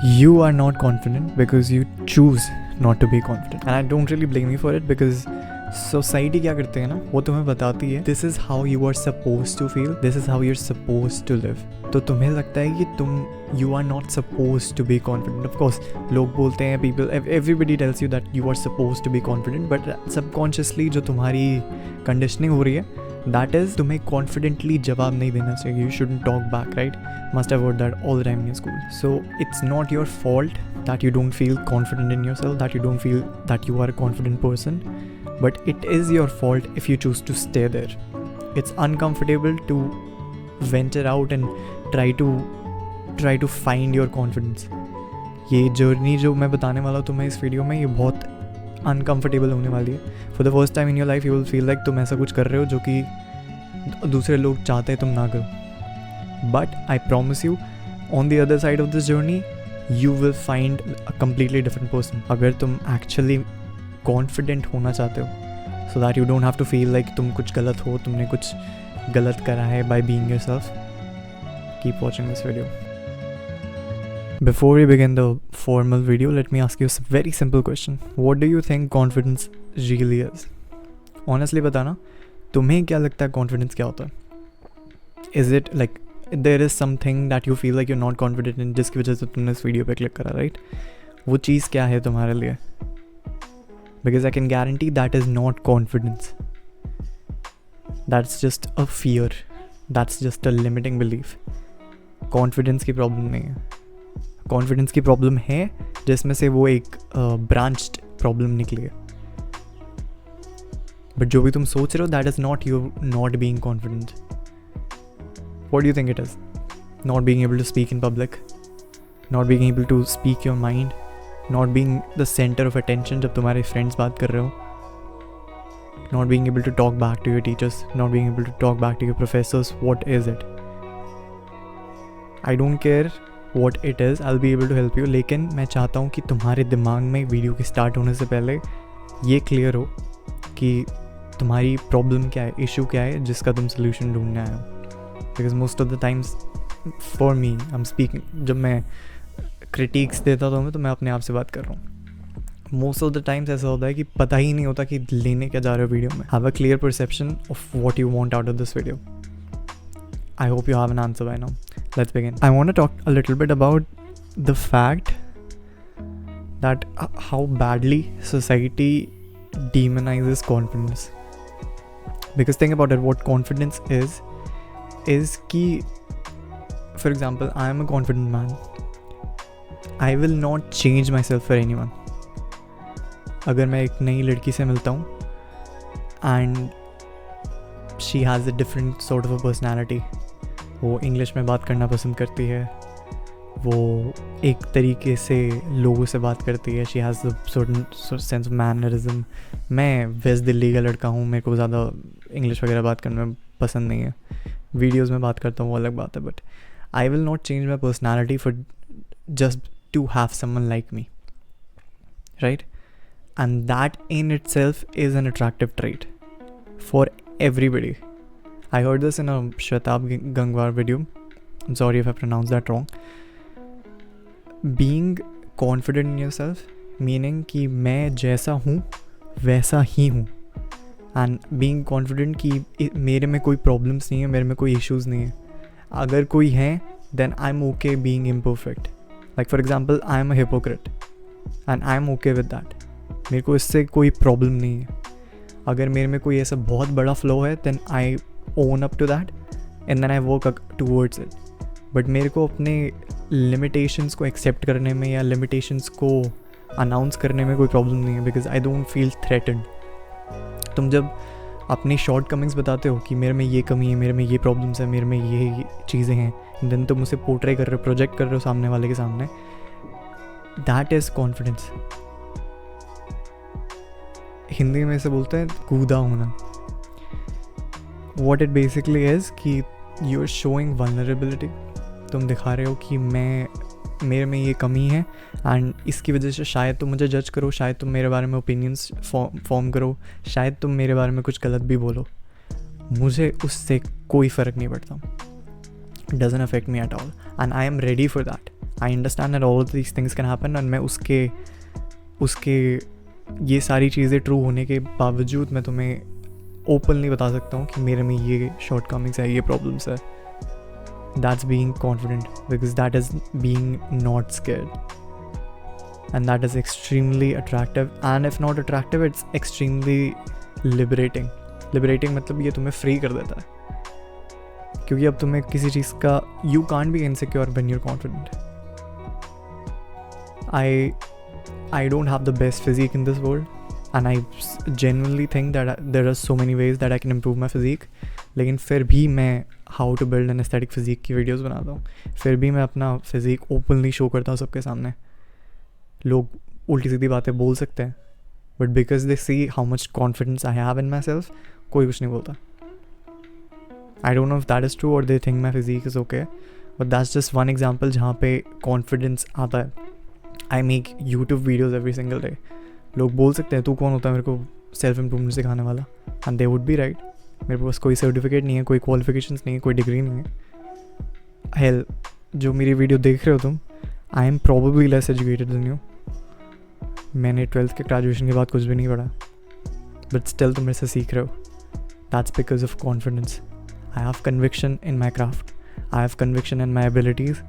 You are not confident because you choose not to be confident. And I don't really blame you for it because society क्या करते हैं ना, वो तुम्हें बताती है this is how you are suppose to feel, this is how you are suppose to live. तो तुम्हें लगता है कि तुम you are not suppose to be confident. Of course लोग बोलते हैं, people everybody tells you that you are suppose to be confident, but subconsciously जो तुम्हारी कंडीशनिंग हो रही है दैट इज़ तुम्हें कॉन्फिडेंटली जवाब नहीं देना चाहिए. You shouldn't talk back, right? Must have heard that all the time in school. So it's not your fault that you don't feel confident in yourself, that you don't feel that you are a confident person, but it is your fault if you choose to stay there. It's uncomfortable to venture out and try to find your confidence. ये journey जो मैं बताने वाला हूँ तुम्हें इस video में, ये बहुत अनकम्फर्टेबल होने वाली है. For the first time in your life you will feel like तुम ऐसा कुछ कर रहे हो जो कि दूसरे लोग चाहते हैं तुम ना करो. But I promise you, on the other side of this journey you will find a completely different person. अगर तुम actually confident होना चाहते हो, so that you don't have to feel like तुम कुछ गलत हो, तुमने कुछ गलत करा है by being yourself, keep watching this video. Before we begin the formal video, let me ask you a very simple question. What do you think confidence really is? Honestly बताना, तुम्हें क्या लगता है confidence क्या होता है? Is it like there is something that you feel like you're not confident in, जिसकी वजह से तुमने इस वीडियो पे क्लिक करा, राइट? वो चीज़ क्या है तुम्हारे लिए? Because I can guarantee that is not confidence. That's just a fear. That's just a limiting belief. Confidence की प्रॉब्लम नहीं है. Confidence की प्रॉब्लम है जिसमें से वो एक branched प्रॉब्लम निकली है. But जो भी तुम सोच रहे हो, that is not you not being confident. What do you think it is? Not being able to speak in public, not being able to speak your mind, not being the center of attention जब तुम्हारे friends बात कर रहे हो, not being able to talk back to your teachers, not being able to talk back to your professors. What is it? I don't care what it is, I'll be able to help you. लेकिन मैं चाहता हूँ कि तुम्हारे दिमाग में video के start होने से पहले ये क्लियर हो कि तुम्हारी प्रॉब्लम क्या है, इशू क्या है जिसका तुम सोल्यूशन ढूंढने आए हो. Because most of the times for me, I'm speaking, जब मैं critiques देता हूँ तो मैं अपने आप से बात कर रहा हूँ. Most of the times ऐसा होता है कि पता ही नहीं होता कि लेने क्या जा रहे हो वीडियो में. Have a clear perception of what you want out of this video. I hope you have an answer by now. Let's begin. I want to talk a little bit about the fact that how badly society demonizes confidence. Because think about it, what confidence is कि for example, I am a confident man. I will not change myself for anyone. अगर मैं एक नई लड़की से मिलता हूँ and she has a different sort of a personality, वो इंग्लिश में बात करना पसंद करती है, वो एक तरीके से लोगों से बात करती है, she has a certain sense of mannerism. मैं वेस्ट दिल्ली का लड़का हूँ, मेरे को ज़्यादा इंग्लिश वगैरह बात करने में पसंद नहीं है. वीडियोज़ में बात करता हूँ वो अलग बात है, but I will not change my personality for just to have someone like me, right? And that in itself is an attractive trait for everybody. I heard this in a Shwetabh Gangwar video. I'm sorry if I pronounced that wrong. Being confident in yourself, meaning कि मैं जैसा हूँ वैसा ही हूँ. And being confident कि मेरे में कोई प्रॉब्लम्स नहीं है, मेरे में कोई इश्यूज़ नहीं है. अगर कोई है then I am okay being imperfect. Like for example, I am a hypocrite and I am okay with that. मेरे को इससे कोई प्रॉब्लम नहीं है. अगर मेरे में कोई ऐसा बहुत बड़ा फ्लो है then I own up to that and then I work towards it. But मेरे को अपने लिमिटेशंस को एक्सेप्ट करने में या लिमिटेशंस को अनाउंस करने में कोई प्रॉब्लम नहीं है, because I don't feel threatened. तुम जब अपनी शॉर्ट कमिंग्स बताते हो कि मेरे में ये कमी है, मेरे में ये प्रॉब्लम्स है, मेरे में ये चीज़ें हैं, देन तुम उसे पोर्ट्रे कर रहे हो, प्रोजेक्ट कर रहे हो सामने वाले के सामने, दैट इज़ कॉन्फिडेंस. हिंदी में इसे बोलते हैं कूदा होना. वॉट इट बेसिकली इज़ कि यू आर शोइंग वल्नरेबिलिटी. तुम दिखा रहे हो कि मेरे में ये कमी है एंड इसकी वजह से शायद तुम मुझे जज करो, शायद तुम मेरे बारे में ओपिनियंस फॉर्म करो, शायद तुम मेरे बारे में कुछ गलत भी बोलो. मुझे उससे कोई फ़र्क नहीं पड़ता. Doesn't affect me at all and I am ready for that. I understand that all these things can happen, and मैं उसके ये सारी चीज़ें ट्रू होने के बावजूद मैं तुम्हें ओपनली बता सकता हूँ कि मेरे में ये शॉर्ट कमिंग्स है, ये प्रॉब्लम्स है. That's being confident, because that is being not scared, and that is extremely attractive, and if not attractive it's extremely liberating. मतलब ये तुम्हें फ्री कर देता है, क्योंकि अब तुम्हें किसी चीज़ का you can't be insecure when you're confident. I don't have the best physique in this world, and I genuinely think that there are so many ways that I can improve my physique, लेकिन फिर भी मैं how to build an aesthetic physique की videos बनाता हूँ, फिर भी मैं अपना फिज़ीक ओपनली शो करता हूँ सबके सामने. लोग उल्टी सीधी बातें बोल सकते हैं, but because they see how much confidence I have in myself, कोई कुछ नहीं बोलता. I don't know if that is true और they think my physique is okay, but that's just one example जहाँ पे कॉन्फिडेंस आता है. I make YouTube videos every single day. लोग बोल सकते हैं तू कौन होता है मेरे को सेल्फ इम्प्रूवमेंट सिखाने वाला, and they would be right. मेरे पास कोई सर्टिफिकेट नहीं है, कोई क्वालिफिकेशंस नहीं है, कोई डिग्री नहीं है. हेल, जो मेरी वीडियो देख रहे हो तुम, I am probably less educated then you. मैंने 12th के ग्रेजुएशन के बाद कुछ भी नहीं पढ़ा, बट स्टिल तुम मेरे से सीख रहे हो. That's because of confidence. I have conviction in my craft, I have conviction in my abilities.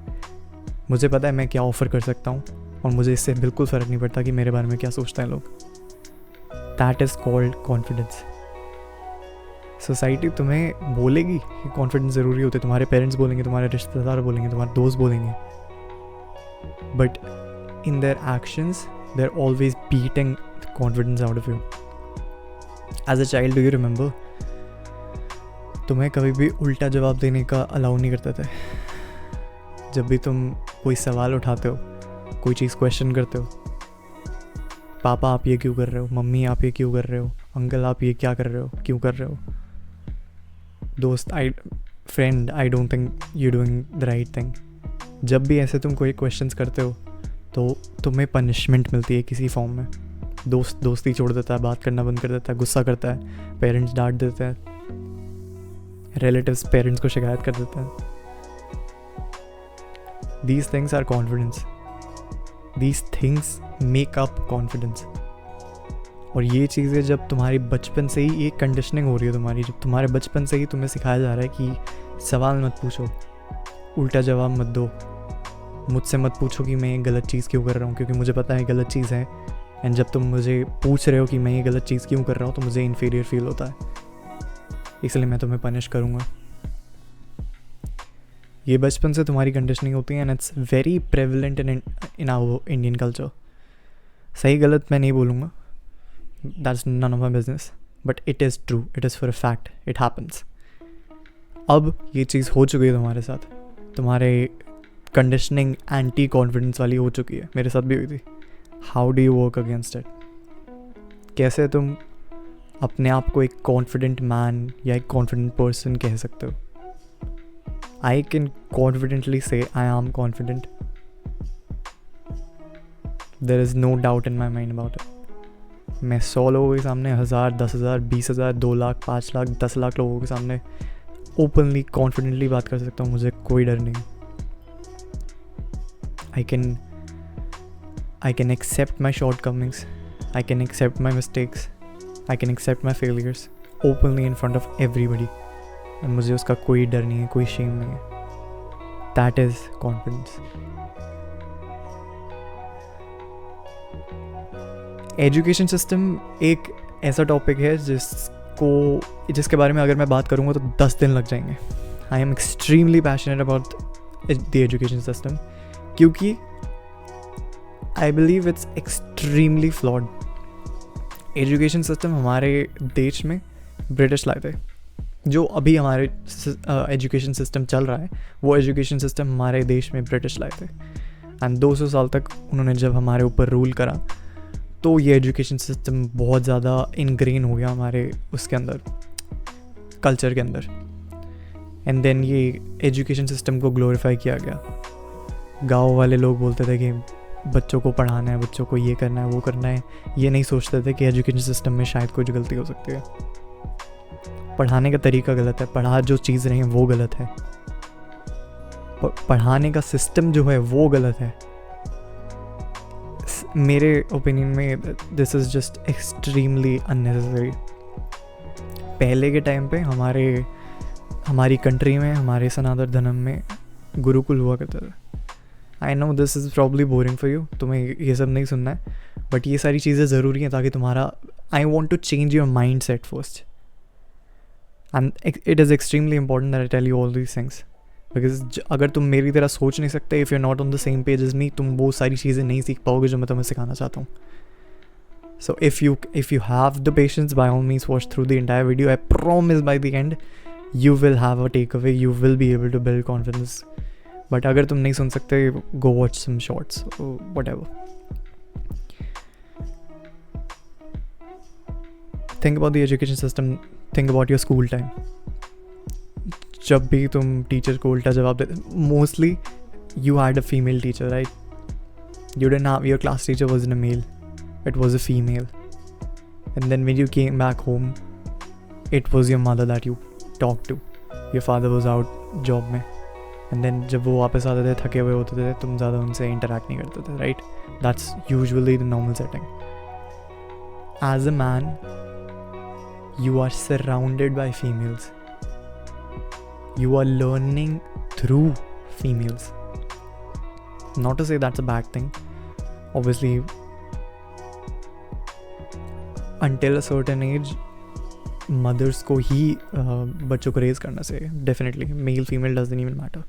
मुझे पता है मैं क्या ऑफ़र कर सकता हूँ, और मुझे इससे बिल्कुल फ़र्क नहीं पड़ता कि मेरे बारे में क्या सोचते हैं लोग. That is called confidence. Society तुम्हें बोलेगी कि कॉन्फिडेंस ज़रूरी होते, तुम्हारे पेरेंट्स बोलेंगे, तुम्हारे रिश्तेदार बोलेंगे, तुम्हारे दोस्त बोलेंगे, but in their actions they're always beating the confidence out of you. As a child, do you remember, तुम्हें कभी भी उल्टा जवाब देने का अलाउ नहीं करते थे. जब भी तुम कोई सवाल उठाते हो, कोई चीज़ क्वेश्चन करते हो, पापा आप ये क्यों कर रहे हो, मम्मी आप ये क्यों कर रहे हो, अंकल आप ये क्या कर रहे हो, क्यों कर रहे हो, दोस्त friend I don't think you doing the right thing. जब भी ऐसे तुम कोई क्वेश्चंस करते हो तो तुम्हें पनिशमेंट मिलती है किसी फॉर्म में. दोस्त दोस्ती छोड़ देता है, बात करना बंद कर देता है, गुस्सा करता है, पेरेंट्स डांट देते हैं, रिलेटिव्स पेरेंट्स को शिकायत कर देते हैं. These things are confidence. These things make up confidence. और ये चीज़ें जब तुम्हारी बचपन से ही एक कंडीशनिंग हो रही है तुम्हारी, जब तुम्हारे बचपन से ही तुम्हें सिखाया जा रहा है कि सवाल मत पूछो, उल्टा जवाब मत दो, मुझसे मत पूछो कि मैं ये गलत चीज़ क्यों कर रहा हूँ, क्योंकि मुझे पता है गलत चीज़ है. एंड जब तुम मुझे पूछ रहे हो कि मैं ये गलत चीज़ क्यों कर रहा हूँ, तो मुझे इन्फीरियर फील होता है, इसलिए मैं तुम्हें पनिश करूँगा. ये बचपन से तुम्हारी कंडीशनिंग होती है, and it's very prevalent in our Indian culture. सही गलत मैं नहीं बोलूँगा, that's none of my business, but it is true, it is for a fact, it happens. अब ये चीज़ हो चुकी है तुम्हारे साथ, तुम्हारे कंडीशनिंग एंटी कॉन्फिडेंस वाली हो चुकी है, मेरे साथ भी हुई थी. How do you work against it? कैसे तुम अपने आप को एक कॉन्फिडेंट मैन या एक कॉन्फिडेंट पर्सन कह सकते हो? आई can confidently say I am confident. There is no doubt in my mind about it. मैं 100 लोगों के सामने, 1000, 10,000, 20,000, 2 लाख, 5 लाख, 10 लाख लोगों के सामने ओपनली कॉन्फिडेंटली बात कर सकता हूँ. मुझे कोई डर नहीं. I can accept my shortcomings, I can accept my mistakes, I can accept my failures openly in front of everybody, and मुझे उसका कोई डर नहीं है, कोई shame नहीं है. That is confidence. Education system एक ऐसा टॉपिक है जिसके बारे में अगर मैं बात करूँगा तो 10 दिन लग जाएंगे. I am extremely passionate about the education system, क्योंकि I believe it's extremely flawed. Education system हमारे देश में ब्रिटिश लाए थे. जो अभी हमारे एजुकेशन सिस्टम चल रहा है, वो एजुकेशन सिस्टम हमारे देश में ब्रिटिश लाए थे. एंड 200 साल तक उन्होंने जब हमारे ऊपर रूल करा, तो ये एजुकेशन सिस्टम बहुत ज़्यादा इनग्रेन हो गया हमारे उसके अंदर, कल्चर के अंदर. एंड देन ये एजुकेशन सिस्टम को ग्लोरीफाई किया गया. गाँव वाले लोग बोलते थे कि बच्चों को पढ़ाना है, बच्चों को ये करना है, वो करना है. ये नहीं सोचते थे कि एजुकेशन सिस्टम में शायद कुछ गलती हो सकती है. पढ़ाने का तरीका गलत है, पढ़ा जो चीज़ रही है वो गलत है. पढ़ाने का सिस्टम जो है वो गलत है। मेरे ओपिनियन में this is just extremely unnecessary. पहले के टाइम पे हमारी कंट्री में, हमारे सनातन धर्म में गुरुकुल हुआ करते थे। I know this is probably boring for you, तुम्हें ये सब नहीं सुनना है, बट ये सारी चीज़ें ज़रूरी हैं ताकि तुम्हारा, I want to change your mindset first, and it is extremely important that I tell you all these things, because अगर तुम मेरी तरह सोच नहीं सकते, if you not on the same page as me, तुम वो सारी चीज़ें नहीं सीख पाओगे जो मैं तुम्हें सिखाना चाहता हूँ। So if you have the patience, by all means watch through the entire video. I promise by the end you will have a takeaway, you will be able to build confidence. But अगर तुम नहीं सुन सकते, go watch some shorts or whatever. Think about the education system, think about your school time. जब भी तुम teacher को उल्टा जवाब देते, mostly you had a female teacher, right? You didn't have, your class teacher wasn't a male, it was a female. And then when you came back home, it was your mother that you talked to. Your father was out job में, and then जब वो वापस आते थे थके हुए होते थे, तुम ज़्यादा उनसे interact नहीं करते थे, right? That's usually the normal setting. As a man, you are surrounded by females. You are learning through females. Not to say that's a bad thing. Obviously, until a certain age, mothers को ही बच्चों को raise करना चाहिए. Definitely, male female doesn't even matter.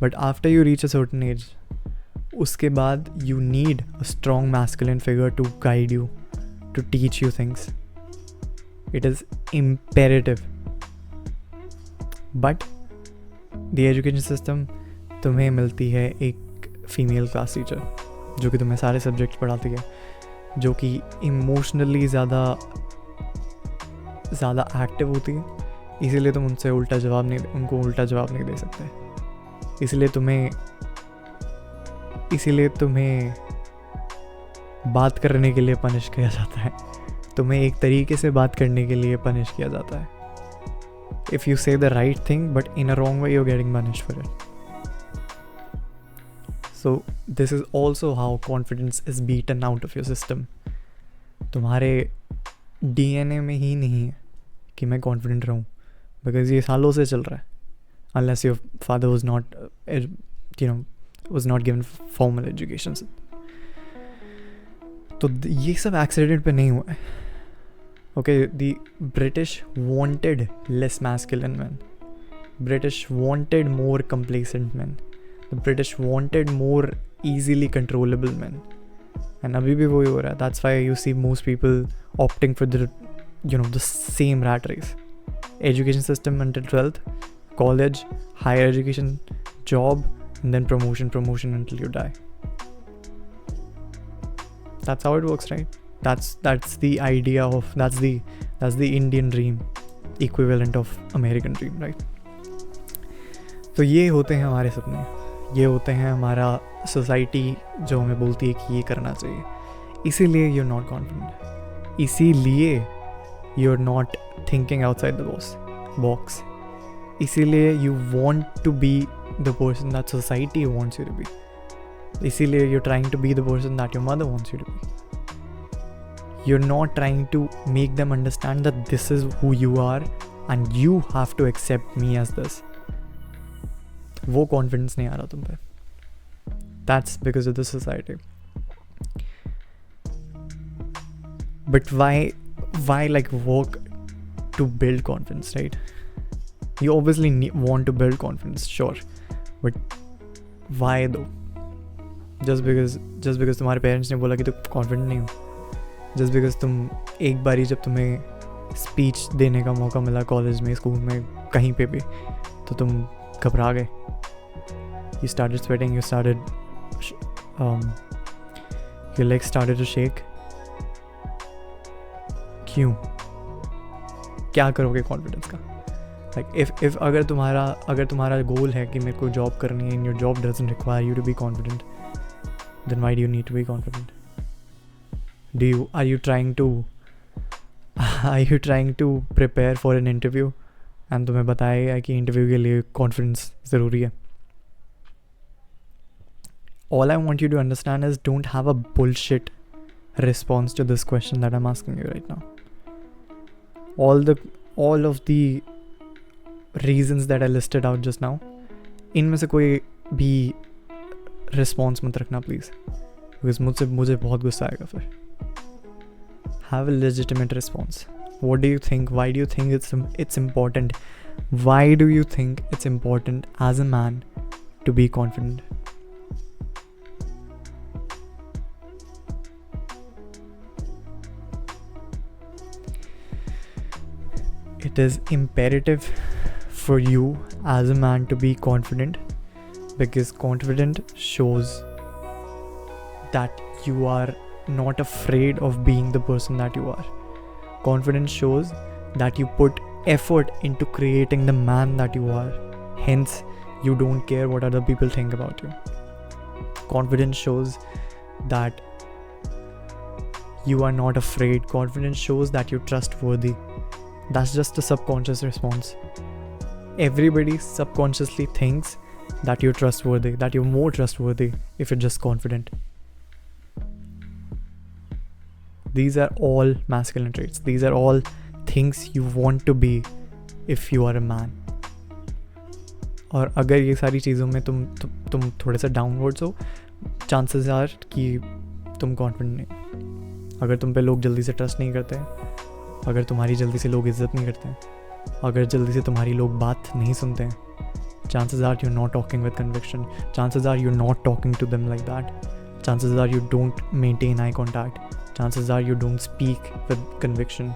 But after you reach a certain age, उसके बाद you need a strong masculine figure to guide you, to teach you things. It is imperative. But the education system, तुम्हें मिलती है एक female class teacher जो कि तुम्हें सारे सब्जेक्ट पढ़ाती है, जो कि इमोशनली ज़्यादा एक्टिव होती है, इसीलिए तुम उनसे उनको उल्टा जवाब नहीं दे सकते। इसीलिए तुम्हें बात करने के लिए पनिश किया जाता है, तुम्हें एक तरीके से बात करने के लिए पनिश किया जाता है। If you say the right thing but in a wrong way, you're getting punished for it. So this is also how confidence is beaten out of your system. तुम्हारे DNA में ही नहीं है कि मैं confident रहूँ, because ये सालों से चल रहा है, unless your father was not given formal education. तो ये सब accident पे नहीं हुआ है. Okay, the British wanted less masculine men. British wanted more complacent men. The British wanted more easily controllable men. And अभी भी वही हो रहा है. That's why you see most people opting for the same rat race. Education system until 12th, college, higher education, job, and then promotion until you die. That's how it works, right? That's the idea of, that's the Indian dream, equivalent of American dream, right? तो ये होते हैं हमारे सपने, ये होते हैं हमारा सोसाइटी जो हमें बोलती है कि ये करना चाहिए. इसीलिए you're not confident, इसीलिए you're not thinking outside the box, इसीलिए you want to be the person that society wants you to be, इसीलिए you're trying to be the person that your mother wants you to be. You're not trying to make them understand that this is who you are and you have to accept me as this. वो confidence नहीं आ रहा तुम पे. That's because of the society. But why like work to build confidence, right? You obviously want to build confidence, sure. But why though? Just because तुम्हारे parents ने बोला कि तुम confident नहीं हो. जस्ट बिकॉज तुम एक बारी जब तुम्हें स्पीच देने का मौका मिला कॉलेज में, स्कूल में, कहीं पे भी, तो तुम घबरा गए. You started sweating, your legs started to shake. क्यों? क्या करोगे कॉन्फिडेंस का? लाइक इफ अगर तुम्हारा गोल है कि मेरे को जॉब करनी है, and your job doesn't require you to be confident, then why do you need to be confident? Are you trying to prepare for an interview and तुम्हें बताया कि इंटरव्यू के लिए कॉन्फिडेंस ज़रूरी है? all I want you to understand is don't have a bullshit response to this question that I'm asking you right now. All of the reasons that I listed out just now, इनमें से कोई भी response मत रखना please, because मुझे बहुत गुस्सा आएगा फिर. Have a legitimate response. What do you think? Why do you think it's important? Why do you think it's important as a man to be confident? It is imperative for you as a man to be confident, because confident shows that you are not afraid of being the person that you are. Confidence shows that you put effort into creating the man that you are. Hence, you don't care what other people think about you. Confidence shows that you are not afraid. Confidence shows that you're trustworthy. That's just a subconscious response. Everybody subconsciously thinks that you're trustworthy, that you're more trustworthy if you're just confident. These are all masculine traits. These are all things you want to be if you are a man. और अगर ये सारी चीज़ों में तुम थोड़े सा downwards हो, चांसेस आर कि तुम कॉन्फिडेंट नहीं. अगर तुम पे लोग जल्दी से ट्रस्ट नहीं करते हैं, अगर तुम्हारी जल्दी से लोग इज्जत नहीं करते हैं, अगर जल्दी से तुम्हारी लोग बात नहीं सुनते हैं, chances are you're not talking with conviction. Chances are you're not talking to them like that. Chances are you don't maintain eye contact. Chances are you don't speak with conviction.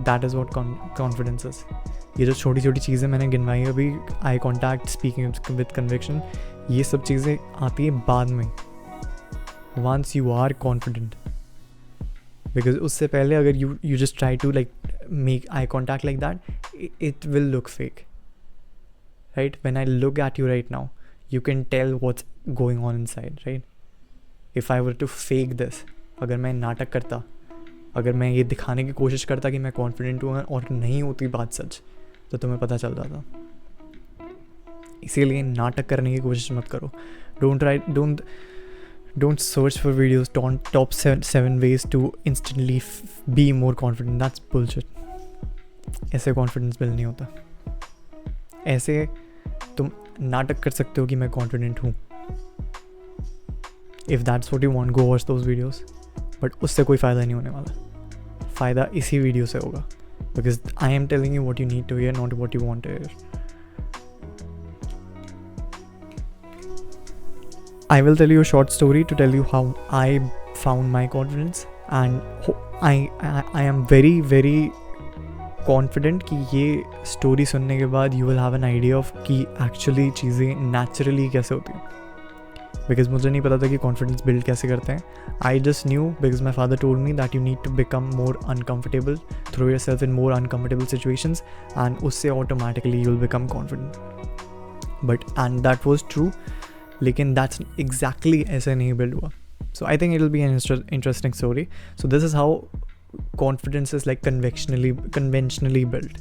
That is what confidence is. ये जो छोटी छोटी चीज़ें मैंने गिनवाई अभी, eye contact, speaking with conviction, ये सब चीज़ें आती हैं बाद में, once you are confident. Because उससे पहले अगर you just try to like make eye contact like that, it will look fake, right? When I look at you right now, you can tell what's going on inside, right? If I were to fake this, अगर मैं नाटक करता, अगर मैं ये दिखाने की कोशिश करता कि मैं कॉन्फिडेंट हूँ और नहीं होती बात सच, तो तुम्हें पता चल जाता. इसीलिए नाटक करने की कोशिश मत करो. Don't search for videos on top 7 ways to instantly be more confident. That's bullshit. ऐसे कॉन्फिडेंस बिल्ड नहीं होता. ऐसे तुम नाटक कर सकते हो कि मैं कॉन्फिडेंट हूँ. If that's what you want, go watch those videos. But उससे कोई फ़ायदा नहीं होने वाला. फ़ायदा इसी वीडियो से होगा. Because I am telling you what you need to hear, not what you want to hear. I will tell you a short story to tell you how I found my confidence, and I am very very confident कि ये story सुनने के बाद you will have an idea of कि actually चीज़ें naturally कैसे होती हैं. Because मुझे नहीं पता था कि confidence build कैसे करते हैं. I just knew because my father told me that you need to become more uncomfortable, throw yourself in more uncomfortable situations, and उससे automatically you'll become confident. And that was true. लेकिन that's exactly ऐसे नहीं build हुआ. So I think it'll be an interesting story. So this is how confidence is like conventionally built.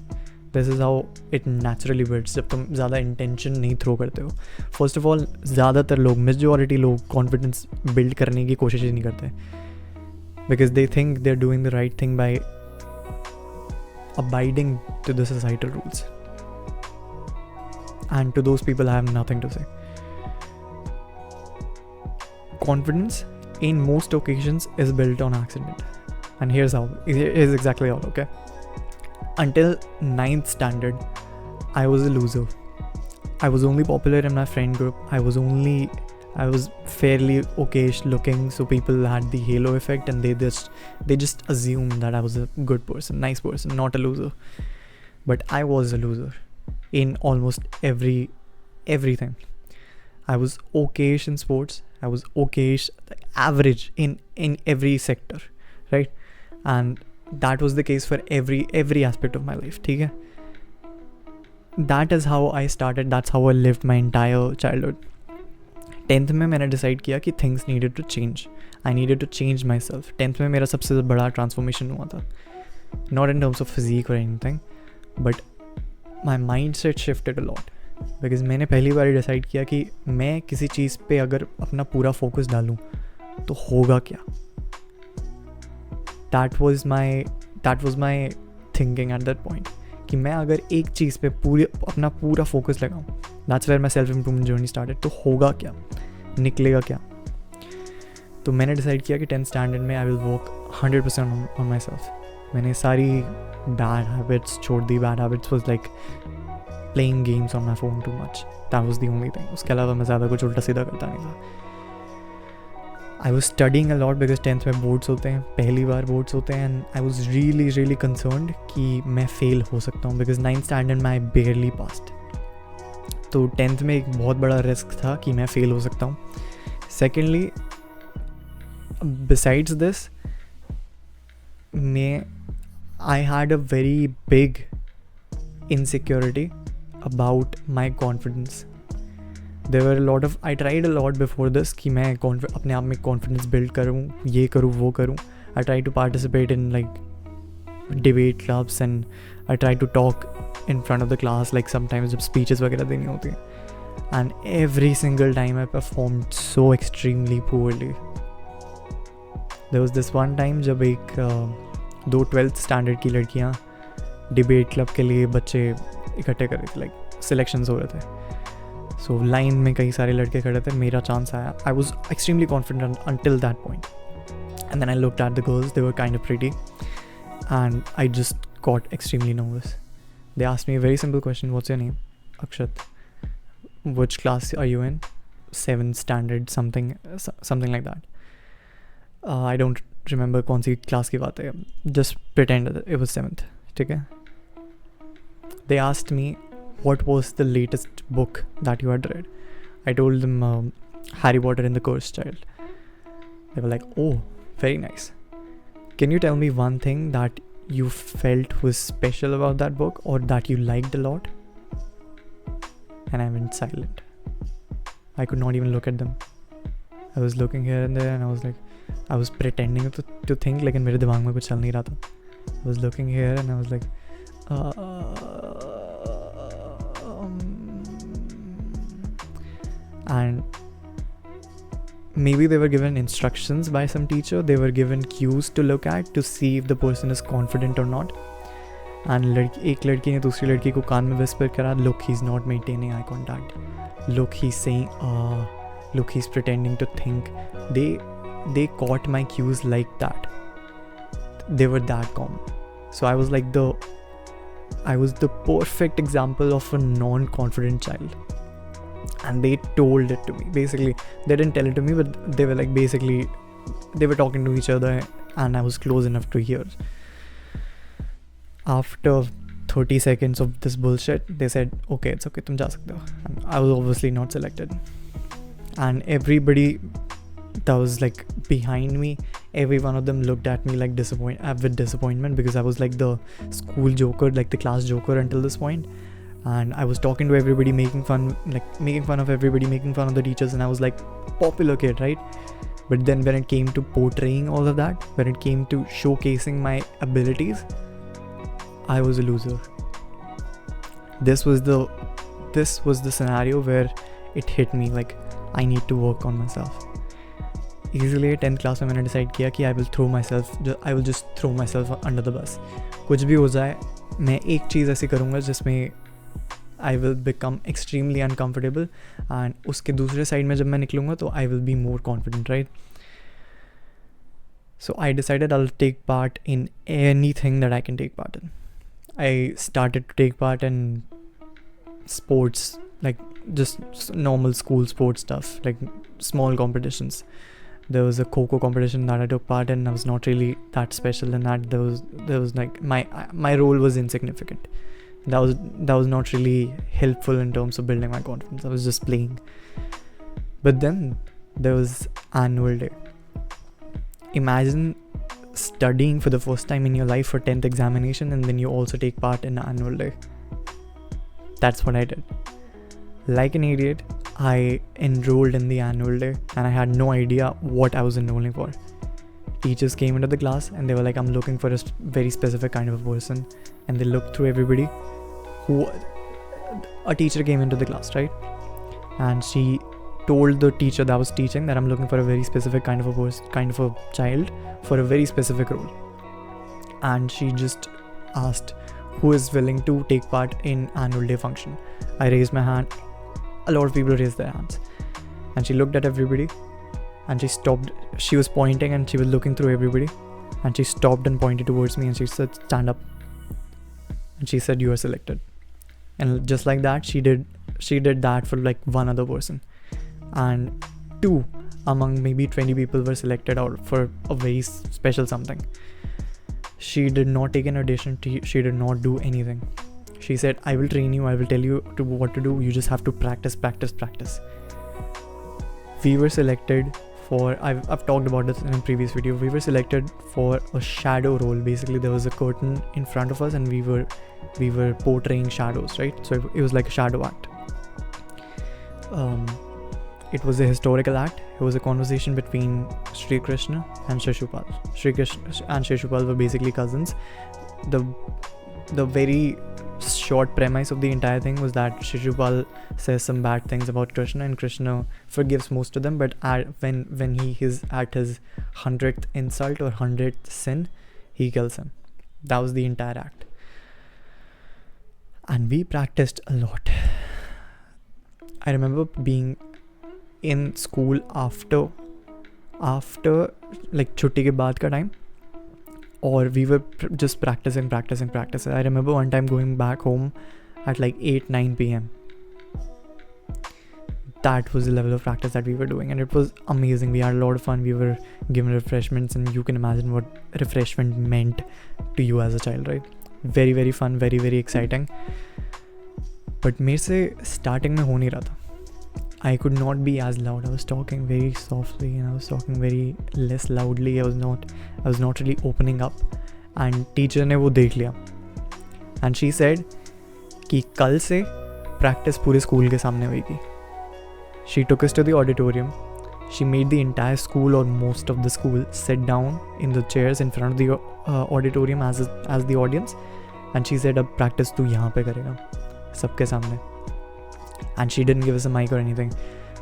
This is how it naturally builds. जब तुम ज़्यादा intention नहीं throw करते हो. First of all, ज़्यादातर लोग, majority लोग confidence build करने की कोशिश ही नहीं करते. Because they think they're doing the right thing by abiding to the societal rules. And to those people I have nothing to say. Confidence in most occasions is built on accident, and here's exactly how. Okay, until 9th standard I was a loser. I was only popular in my friend group. I was fairly okayish looking, so people had the halo effect, and they just assumed that I was a good person, nice person, not a loser. But I was a loser in almost everything. I was okayish in sports. I was okayish, average in every sector, right? And that was the case for every aspect of my life. ठीक है? That is how I started. That's how I lived my entire childhood. 10th में मैंने decide किया कि things needed to change. I needed to change myself. 10th में मेरा सबसे बड़ा transformation हुआ था. Not in terms of physique or anything, but my mindset shifted a lot. Because मैंने पहली बार डिसाइड किया कि मैं किसी चीज़ पे अगर अपना पूरा फोकस डालूँ तो होगा क्या. That was my thinking at that point कि मैं अगर एक चीज़ पे अपना पूरा फोकस लगाऊँ, that's where my self improvement journey started. तो होगा क्या, निकलेगा क्या. तो मैंने डिसाइड किया कि 10th स्टैंडर्ड में I will work 100% on myself. मैंने सारी बैड हैबिट्स छोड़ दी. Bad habits was like playing games on my phone too much. That was the only thing. उसके अलावा मैं ज़्यादा कुछ उल्टा सीधा करता नहीं था. I was studying a lot because 10th में बोर्ड्स होते हैं, पहली बार बोर्ड्स होते हैं. And I was really concerned कि मैं फेल हो सकता हूँ बिकॉज 9th स्टैंडर्ड में आई बेयरली पास्ड. तो 10th में एक बहुत बड़ा रिस्क था कि मैं फेल हो सकता हूँ. Secondly, besides this, I had a very big insecurity about my confidence. There were I tried a lot before this कि मैं अपने आप में confidence build करूँ, ये करूँ, वो करूँ. I tried to participate in like debate clubs and I tried to talk in front of the class like sometimes जब speeches वगैरह देनी होती हैं. And every single time I performed so extremely poorly. There was this one time जब दो 12th standard की लड़कियाँ debate club के लिए बच्चे इकट्ठे कर रहे थे. लाइक सिलेक्शंस हो रहे थे. सो लाइन में कई सारे लड़के खड़े थे. मेरा चांस आया. I was extremely confident until that point. And then I looked at the girls. They were kind of pretty. And I just got extremely nervous. They asked me a very simple question. What's your name? Akshat. Which class are you in? 7th standard, something like that. I don't remember कौन सी class की बात है. Just pretend it was 7th. ठीक है. They asked me what was the latest book that you had read. I told them Harry Potter and the Cursed Child. They were like, oh, very nice. Can you tell me one thing that you felt was special about that book or that you liked a lot? And I went silent. I could not even look at them. I was looking here and there and I was like, I was pretending to think, लेकिन मेरे दिमाग में कुछ चल नहीं रहा था. I was looking here and I was like, and maybe they were given instructions by some teacher. They were given cues to look at to see if the person is confident or not. And एक लड़की ने दूसरी लड़की को कान में whisper करा, look, he's not maintaining eye contact. Look, he's saying, look, he's pretending to think. They caught my cues like that. They were that common. So I was the perfect example of a non-confident child. And they told it to me. Basically, they didn't tell it to me, but they were like, basically, they were talking to each other and I was close enough to hear. After 30 seconds of this bullshit, they said, okay, it's okay, tum ja sakte ho. And I was obviously not selected. And everybody that was like behind me, every one of them looked at me like with disappointment because I was like the school joker, like the class joker until this point. And I was talking to everybody, making fun of everybody, making fun of the teachers, and I was like popular kid, right? But then when it came to portraying all of that, when it came to showcasing my abilities, I was a loser. This was the scenario where it hit me like I need to work on myself. Easily 10th class में मैंने decide किया कि I will just throw myself under the bus. कुछ भी हो जाए, मैं एक चीज़ ऐसी करूँगा जिसमें I will become extremely uncomfortable, and उसके दूसरे side में जब मैं निकलूँगा तो I will be more confident, right? So I decided I'll take part in anything that I can take part in. I started to take part in sports, like just normal school sports stuff, like small competitions. There was a Kho-Kho competition that I took part in. I was not really that special in that. There was like my role was insignificant. That was not really helpful in terms of building my confidence. I was just playing. But then there was annual day. Imagine studying for the first time in your life for 10th examination, and then you also take part in the annual day. That's what I did. Like an idiot, I enrolled in the annual day and I had no idea what I was enrolling for. Teachers came into the class and they were like, I'm looking for a very specific kind of a person. And they looked through everybody. a teacher came into the class, right? And she told the teacher that was teaching that I'm looking for a very specific kind of a child for a very specific role. And she just asked who is willing to take part in annual day function. I raised my hand. A lot of people raised their hands. And she looked at everybody and she stopped. She was pointing and she was looking through everybody. And she stopped and pointed towards me and she said, stand up. And she said, you are selected. And just like that, she did that for like one other person. And 2 among maybe 20 people were selected out for a very special something. She did not take an audition. She did not do anything. She said, I will train you. I will tell you what to do. You just have to practice. We were selected for, I've talked about this in a previous video. We were selected for a shadow role. Basically, there was a curtain in front of us and we were portraying shadows, right? So it was like a shadow act. It was a historical act. It was a conversation between Sri Krishna and Shishupal. Sri Krishna and Shishupal were basically cousins. The very short premise of the entire thing was that Shishupal says some bad things about Krishna and Krishna forgives most of them, but when he is at his 100th insult or 100th sin, he kills him. That was the entire act. And we practiced a lot. I remember being in school after like छुट्टी के बाद का time, or we were just practicing. I remember one time going back home at like 8-9 p.m. That was the level of practice that we were doing, and it was amazing. We had a lot of fun. We were given refreshments, and you can imagine what refreshment meant to you as a child, right? Very, very fun, very, very exciting. But मेरे से starting में हो नहीं रहा था. I could not be as loud. I was talking very softly and I was talking very less loudly. I was not really opening up. And teacher ने वो देख लिया. And she said कि कल से practice पूरे school के सामने होगी. She took us to the auditorium. She made the entire school or most of the school sit down in the chairs in front of the auditorium as the audience. And she said, अब practice तू यहाँ पे करेगा सबके सामने. And she didn't give us a mic or anything.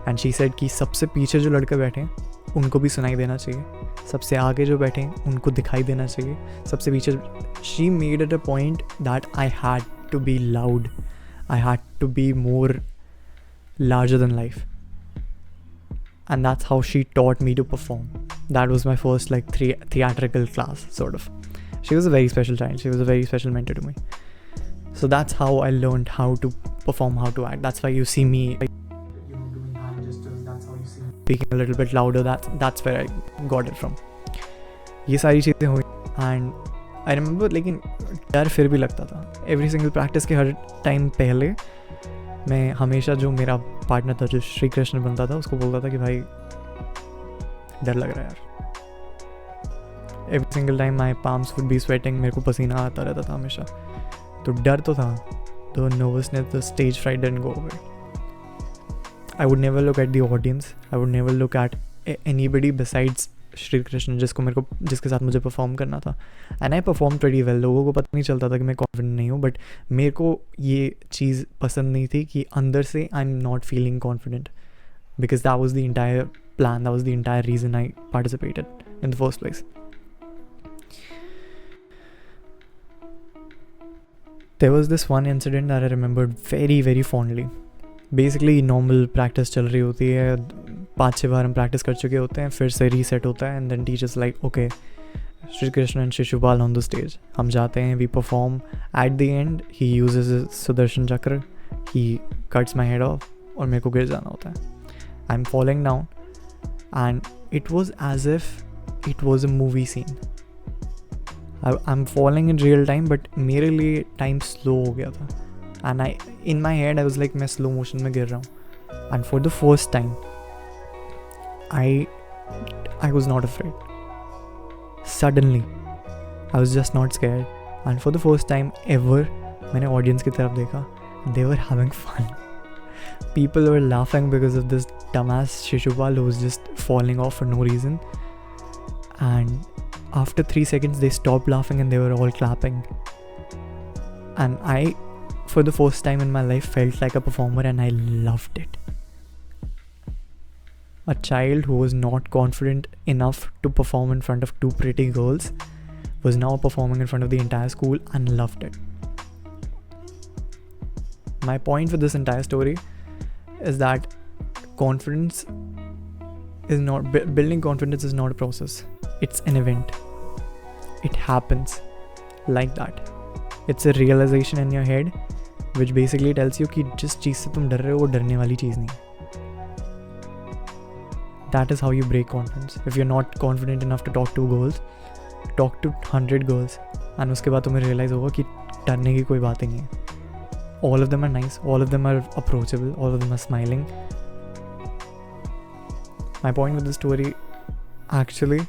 And she said कि सबसे पीछे जो लड़के बैठे हैं उनको भी सुनाई देना चाहिए, सबसे आगे जो बैठे हैं उनको दिखाई देना चाहिए, सबसे पीछे. She made it a point that I had to be loud. I had to be more larger than life. And that's how she taught me to perform. That was my first like theatrical class, sort of. She was a very special child. She was a very special mentor to me. So that's how I learned how to perform, how to act. That's why you see me doing hand gestures. That's how you see me speaking a little bit louder. That's where I got it from. ये सारी चीज़ें हुई. And I remember, लेकिन डर फिर भी लगता था. Every single practice के हर टाइम पहले मैं हमेशा जो मेरा पार्टनर था, जो श्री कृष्ण बनता था, उसको बोलता था कि भाई डर लग रहा है यार. Every single time my palms would be sweating. मेरे को पसीना आता रहता था हमेशा. तो डर तो था. The nervousness, the stage fright didn't go away. I would never look at the audience. I would never look at anybody besides Shri Krishna जिसके साथ मुझे perform करना था. And I performed pretty well. लोगों को पता नहीं चलता था कि मैं confident नहीं हूँ, but मेरे को ये चीज़ पसंद नहीं थी कि अंदर से I'm not feeling confident, because that was the entire plan. That was the entire reason I participated in the first place. There was this one incident that I remembered very, very fondly. Basically, normal practice चल रही होती है, 5-6 बार हम practice कर चुके होते हैं, फिर से reset होता है, and then teachers like, okay, Shri Krishna and Shishupal on the stage. हम जाते हैं, we perform. At the end, he uses his Sudarshan Chakra, he cuts my head off, और मेरे को गिर जाना होता है. I'm falling down, and it was as if it was a movie scene. I'm falling in real time, but मेरे लिए time slow हो गया था. And in my head, I was like, मैं slow motion में गिर रहा हूँ. And for the first time, I was not afraid. Suddenly, I was just not scared. And for the first time ever, मैंने audience की तरफ देखा. They were having fun. People were laughing because of this dumbass Shishupal who was just falling off for no reason. And after 3 seconds, they stopped laughing and they were all clapping. And for the first time in my life, felt like a performer and I loved it. A child who was not confident enough to perform in front of two pretty girls was now performing in front of the entire school and loved it. My point with this entire story is that confidence is not, building confidence is not a process. It's an event. It happens like that. It's a realization in your head which basically tells you कि जिस चीज़ से तुम डर रहे हो वो डरने वाली चीज़ नहीं है. That is how you break confidence. If you're not confident enough to talk to girls, talk to 100 girls and उसके बाद तुम्हें realize होगा कि डरने की कोई बात ही नहीं है. All of them are nice, all of them are approachable, all of them are smiling. My point with the story actually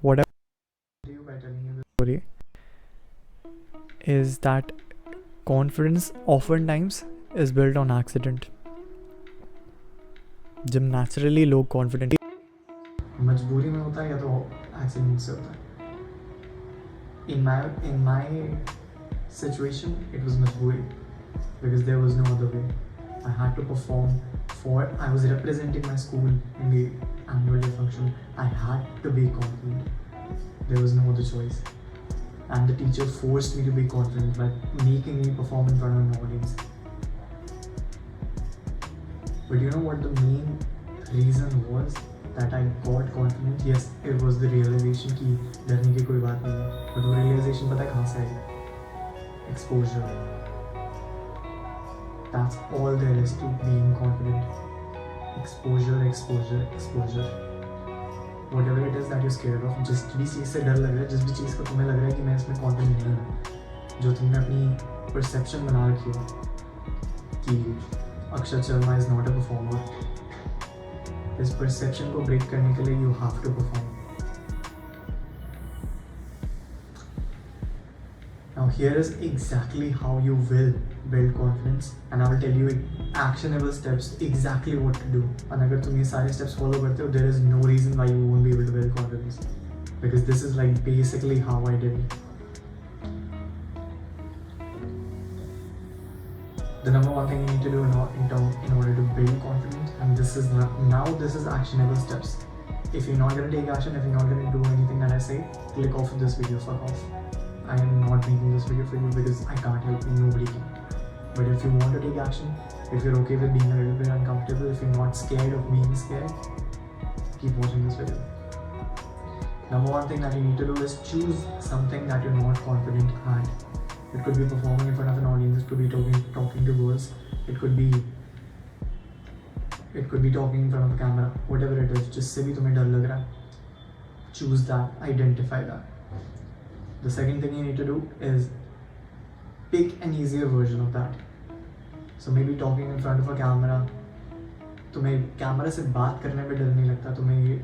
what I do by telling you the story is that confidence oftentimes is built on accident. जब naturally लोग confident मजबूरी में होता है या तो accident से होता है. In my situation, it was majboori because there was no other way. I had to perform I was representing my school in the annual day function. I had to be confident. There was no other choice. And the teacher forced me to be confident by making me perform in front of an audience. But you know what the main reason was that I got confident? Yes, it was the realization कि डरने की कोई बात नहीं है. But वो realization पता है कहाँ से आई? Exposure. That's all there is to being confident. Exposure, exposure, exposure. Whatever it is that you're scared of, जिस भी चीज़ से डर लग रहा है, जिस भी चीज़ का तुम्हें लग रहा है कि मैं इसमें confident नहीं हूँ, जो तुमने अपनी perception बना रखी है कि अक्षर Sharma is not a performer. इस perception को break करने के लिए you have to perform. Now here is exactly how you will build confidence, and I will tell you actionable steps exactly what to do. And अगर तुम ये सारे steps follow करते हो, there is no reason why you won't be able to build confidence, because this is like basically how I did it. The number one thing you need to do in order to build confidence, and this is actionable steps. If you're not going to take action, if you're not going to do anything that I say, click off of this video, fuck off. I am not making this video for you because I can't help you, nobody can. But if you want to take action, if you're okay with being a little bit uncomfortable, if you're not scared of being scared, keep watching this video. Number one thing that you need to do is choose something that you're not confident at. It could be performing in front of an audience, it could be talking to girls, it could be talking in front of a camera, whatever it is, जिससे भी तुम्हें डर लग रहा है. Choose that, identify that. The second thing you need to do is pick an easier version of that. So maybe talking in front of a camera, तुम्हें camera से बात करने में डर नहीं लगता, तुम्हें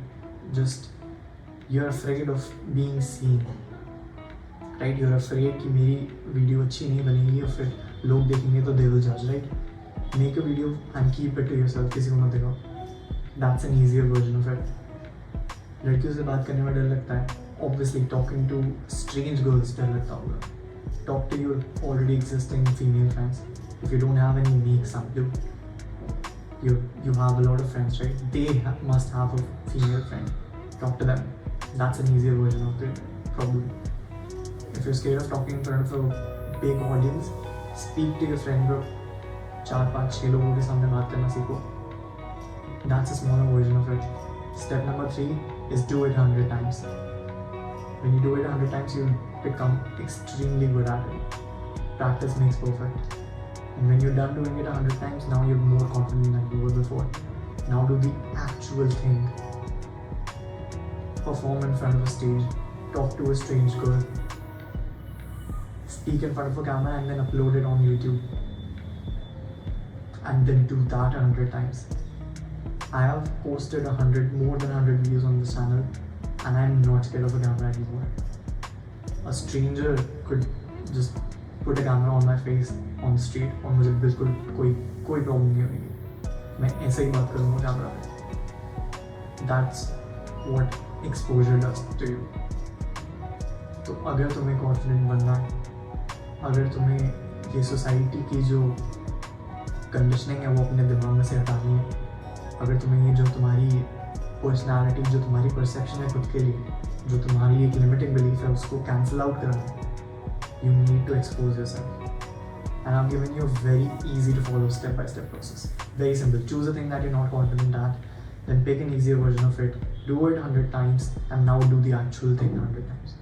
you're afraid of being seen, right? You're afraid कि मेरी वीडियो अच्छी नहीं बनेगी और फिर लोग देखेंगे तो they will judge, right? Make a video and keep it to yourself, किसी को मत दिखाओ. That's an easier version of it. लड़कियों से बात करने में डर लगता है. Obviously talking to strange girls डर लगता होगा. Talk to your already existing female friends. If you don't have any, make some. You have a lot of friends, right? They must have a female friend. Talk to them. That's an easier version of the problem. If you're scared of talking in front of a big audience, speak to your friend group. 4-5-6 लोगों के सामने बात करना सीखो. That's a smaller version of it. Step number 3 is do it 100 times. When you do it 100 times, you become extremely good at it. Practice makes perfect. And when you're done doing it 100 times, now you're more confident than you were before. Now do the actual thing. Perform in front of a stage. Talk to a strange girl. Speak in front of a camera and then upload it on YouTube. And then do that 100 times. I have posted more than 100 videos on this channel, and I'm not scared of a camera anymore. A stranger could just put a camera on my face on the street और मुझे बिल्कुल कोई problem नहीं होगी. मैं ऐसे ही बात करूँगा कैमरा पे. That's what exposure does to you. तो अगर तुम्हें कॉन्फिडेंट बनना है, अगर तुम्हें ये सोसाइटी की जो कंडीशनिंग है वो अपने दिमाग में से हटानी है, अगर तुम्हें ये जो तुम्हारी पर्सनालिटी, जो तुम्हारी परसेप्शन है खुद के लिए, जो तुम्हारी एक लिमिटिंग बिलीफ है, उसको कैंसिल आउट करना है, you need to expose yourself. And I'm giving you a very easy to follow step-by-step process. Very simple. Choose a thing that you're not confident at, then pick an easier version of it, do it 100 times, and now do the actual thing 100 times.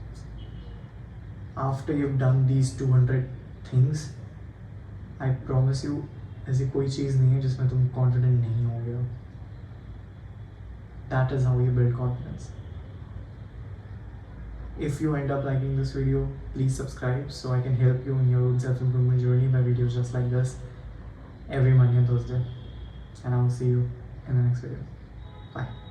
After you've done these 200 things, I promise you, ऐसी कोई चीज़ नहीं है जिसमें तुम confident नहीं होगे. That is how you build confidence. If you end up liking this video, please subscribe so I can help you in your own self-improvement journey by videos just like this every Monday and Thursday. And I will see you in the next video. Bye.